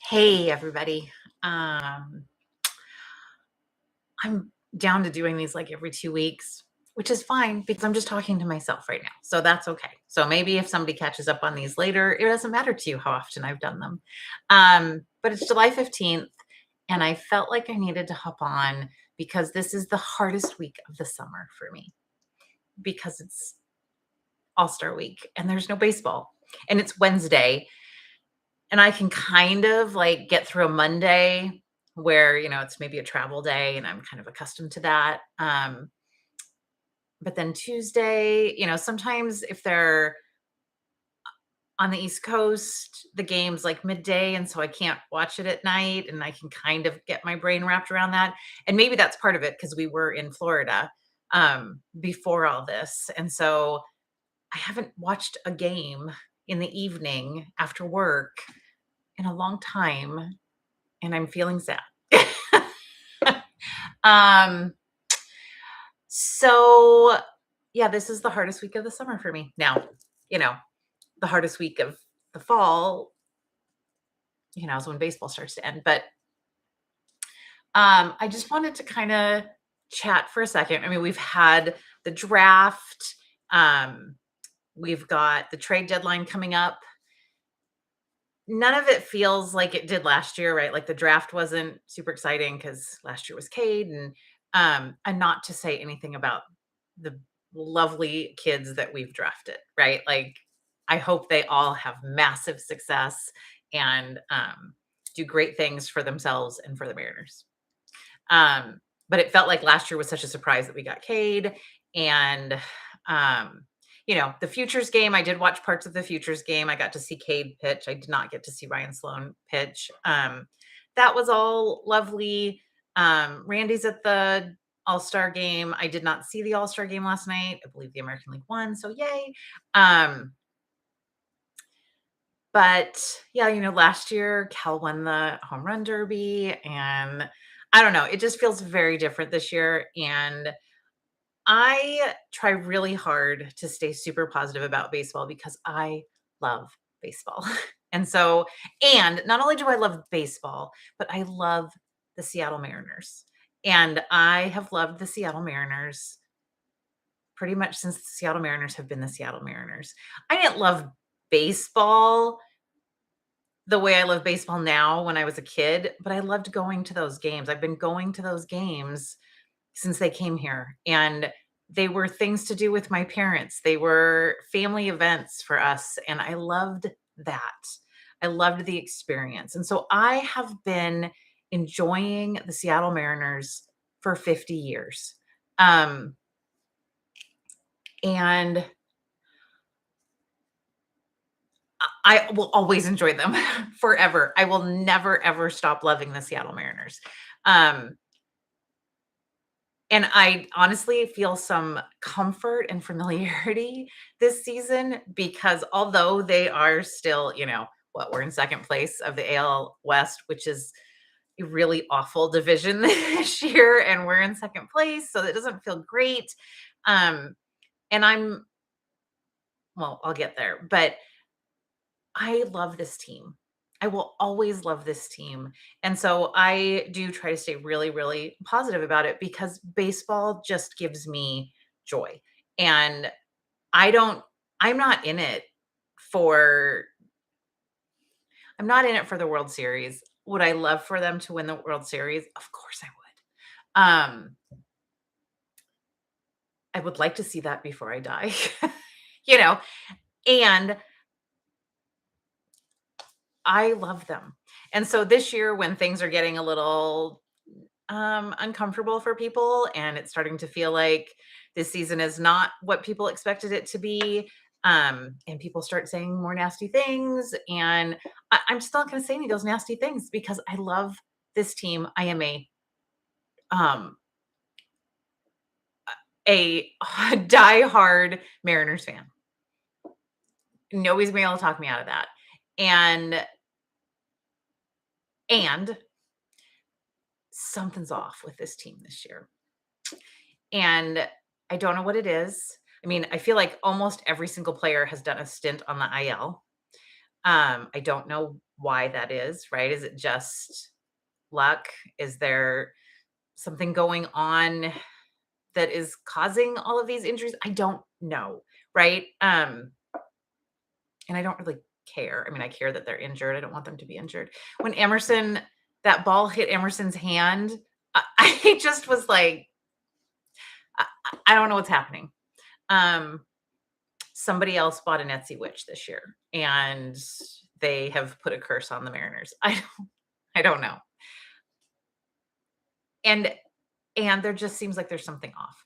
Hey, everybody. Um, I'm down to doing these like every 2 weeks, which is fine because I'm just talking to myself right now. So that's okay. So maybe if somebody catches up on these later, it doesn't matter to you how often I've done them. But it's July 15th, and I felt like I needed to hop on because this is the hardest week of the summer for me because it's All Star week and there's no baseball and it's Wednesday. And I can kind of like get through a Monday where, it's maybe a travel day and I'm kind of accustomed to that. But then Tuesday, sometimes if they're on the East Coast, the game's like midday. And so I can't watch it at night and I can kind of get my brain wrapped around that. And maybe that's part of it because we were in Florida before all this. And so I haven't watched a game in the evening after work in a long time and I'm feeling sad. um, so yeah, this is the hardest week of the summer for me. Now, you know, the hardest week of the fall, is when baseball starts to end. But I just wanted to kind of chat for a second. I mean, we've had the draft, um, we've got the trade deadline coming up. None of it feels like it did last year, right? Like the draft wasn't super exciting because last year was Cade, and not to say anything about the lovely kids that we've drafted, right? Like I hope they all have massive success and do great things for themselves and for the Mariners. Um, but it felt like last year was such a surprise that we got Cade. And, um, the Futures game, I did watch parts of the Futures game. I got to see Cade pitch. I did not get to see Ryan Sloan pitch. That was all lovely. Randy's at the All-Star game. I did not see the All-Star game last night. I believe the American League won, so yay. But yeah, last year Cal won the home run derby and I don't know, it just feels very different this year. And I try really hard to stay super positive about baseball because I love baseball. And not only do I love baseball, but I love the Seattle Mariners. And I have loved the Seattle Mariners pretty much since the Seattle Mariners have been the Seattle Mariners. I didn't love baseball the way I love baseball now when I was a kid, but I loved going to those games. I've been going to those games since they came here, and they were things to do with my parents. They were family events for us, and I loved that. I loved the experience. And so I have been enjoying the Seattle Mariners for 50 years. And I will always enjoy them forever. I will never ever stop loving the Seattle Mariners. Um, and I honestly feel some comfort and familiarity this season because although they are still, we're in second place of the AL West, which is a really awful division this year, and we're in second place, so that doesn't feel great. Um, and I'll get there, but I love this team. I will always love this team. And so I do try to stay really, really positive about it because baseball just gives me joy. And I don't, I'm not in it for, I'm not in it for the World Series. Would I love for them to win the World Series? Of course I would. I would like to see that before I die, you know, and I love them. And so this year, when things are getting a little uncomfortable for people and it's starting to feel like this season is not what people expected it to be, and people start saying more nasty things, and I'm just not going to say any of those nasty things because I love this team. I am um, a diehard Mariners fan. Nobody's been able to talk me out of that. And something's off with this team this year. And I don't know what it is. I mean, I feel like almost every single player has done a stint on the IL. I don't know why that is, right? Is it just luck? Is there something going on that is causing all of these injuries? I don't know, right? And I don't really care. I mean, I care that they're injured. I don't want them to be injured. When Emerson, that ball hit Emerson's hand, I just was like, I don't know what's happening. Um, Somebody else bought an Etsy witch this year, and they have put a curse on the Mariners. I don't know. And there just seems like there's something off.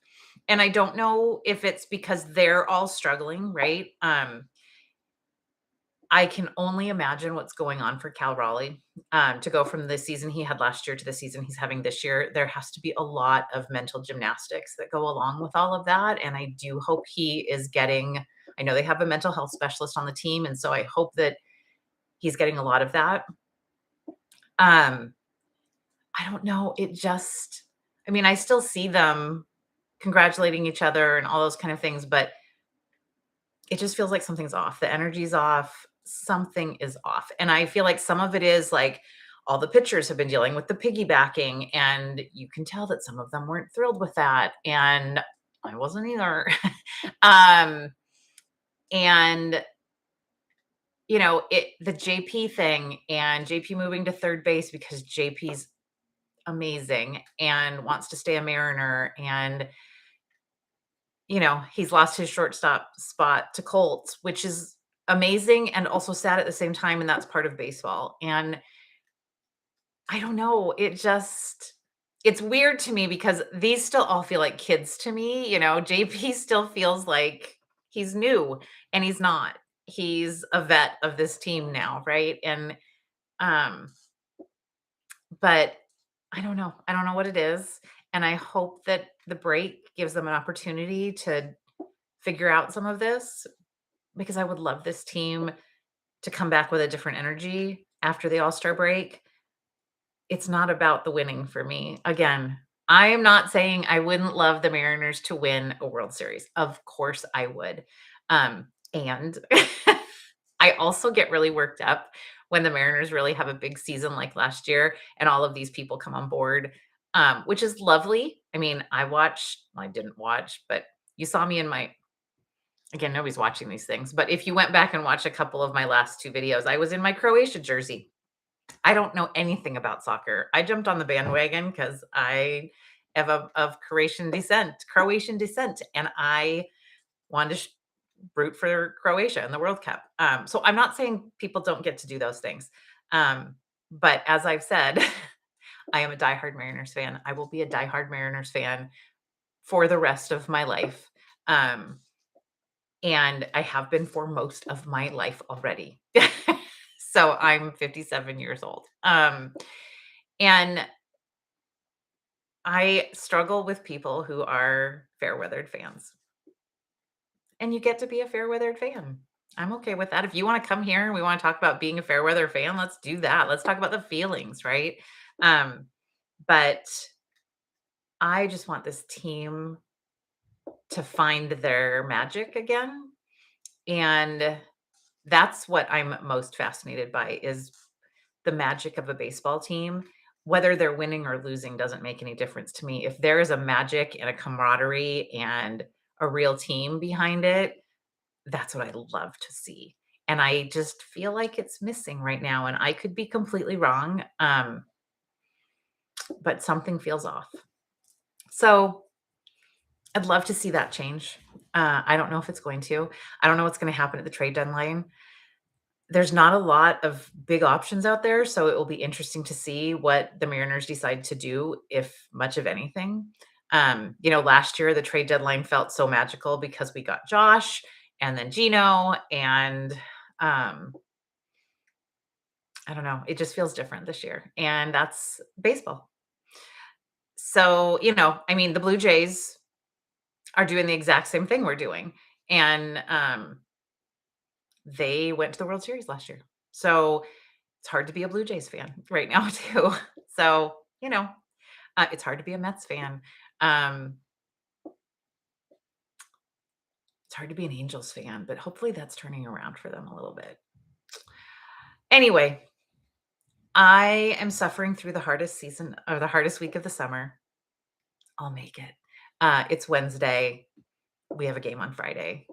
And I don't know if it's because they're all struggling, right? I can only imagine what's going on for Cal Raleigh, to go from the season he had last year to the season he's having this year. There has to be a lot of mental gymnastics that go along with all of that, and I do hope he is getting. I know they have a mental health specialist on the team, and so I hope that he's getting a lot of that. Um, I don't know, it just I mean, I still see them congratulating each other and all those kind of things, but it just feels like something's off. The energy's off. Something is off. And I feel like some of it is like all the pitchers have been dealing with the piggybacking, and you can tell that some of them weren't thrilled with that. And I wasn't either. um, and the JP thing and JP moving to third base because JP's amazing and wants to stay a Mariner, and he's lost his shortstop spot to Colts, which is amazing and also sad at the same time, and that's part of baseball. And I don't know, it's weird to me because these still all feel like kids to me, JP still feels like he's new, and he's not. He's a vet of this team now, right? And um but I don't know. I don't know what it is, and I hope that the break gives them an opportunity to figure out some of this, because I would love this team to come back with a different energy after the All-Star break. It's not about the winning for me. Again, I am not saying I wouldn't love the Mariners to win a World Series. Of course I would. And I also get really worked up when the Mariners really have a big season like last year and all of these people come on board, which is lovely. I mean, I didn't watch, but you saw me in my again, nobody's watching these things, but if you went back and watched a couple of my last 2 videos, I was in my Croatia jersey. I don't know anything about soccer. I jumped on the bandwagon because I have of Croatian descent, and I wanted to root for Croatia in the World Cup. So I'm not saying people don't get to do those things. Um, but as I've said, I am a diehard Mariners fan. I will be a diehard Mariners fan for the rest of my life. Um, and I have been for most of my life already. So I'm 57 years old. And I struggle with people who are fair weathered fans. And you get to be a fair weathered fan. I'm okay with that. If you want to come here and we want to talk about being a fair weather fan, let's do that. Let's talk about the feelings, right? Um, but I just want this team to find their magic again. And that's what I'm most fascinated by is the magic of a baseball team. Whether they're winning or losing doesn't make any difference to me. If there is a magic and a camaraderie and a real team behind it, that's what I love to see. And I just feel like it's missing right now. And I could be completely wrong, but something feels off. So I'd love to see that change. I don't know if it's going to. I don't know what's going to happen at the trade deadline. There's not a lot of big options out there, so it will be interesting to see what the Mariners decide to do, if much of anything. Last year the trade deadline felt so magical because we got Josh and then Gino, and um, I don't know, it just feels different this year, and that's baseball. So, I mean, the Blue Jays are doing the exact same thing we're doing, and they went to the World Series last year. So it's hard to be a Blue Jays fan right now too. So, it's hard to be a Mets fan. Um, it's hard to be an Angels fan, but hopefully that's turning around for them a little bit. Anyway, I am suffering through the hardest season or the hardest week of the summer. I'll make it. It's Wednesday. We have a game on Friday.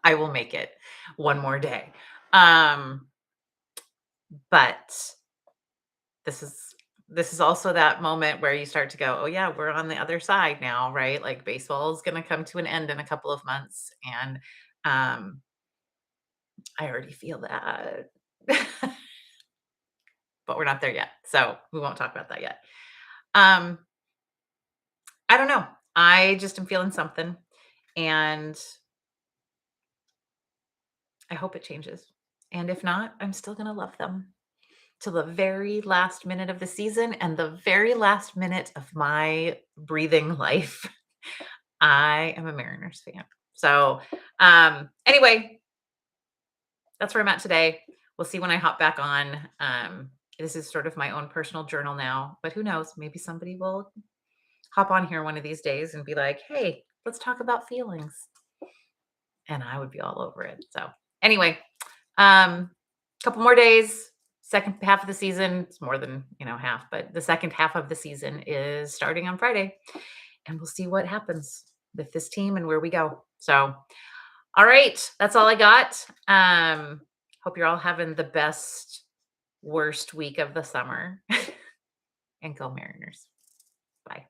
I will make it one more day. Um, but this is this is also that moment where you start to go, "Oh yeah, we're on the other side now," right? Like baseball is going to come to an end in a couple of months and um I already feel that. But we're not there yet. So, we won't talk about that yet. Um I don't know. I just am feeling something and I hope it changes. And if not, I'm still going to love them till the very last minute of the season and the very last minute of my breathing life. I am a Mariners fan. So, anyway, that's where I'm at today. We'll see when I hop back on. This is sort of my own personal journal now, but who knows? Maybe somebody will hop on here one of these days and be like, "Hey, let's talk about feelings." And I would be all over it. So, anyway, couple more days. Second half of the season, it's more than, half, but the second half of the season is starting on Friday, and we'll see what happens with this team and where we go. So, all right, that's all I got. Hope you're all having the best, worst week of the summer. And go Mariners. Bye.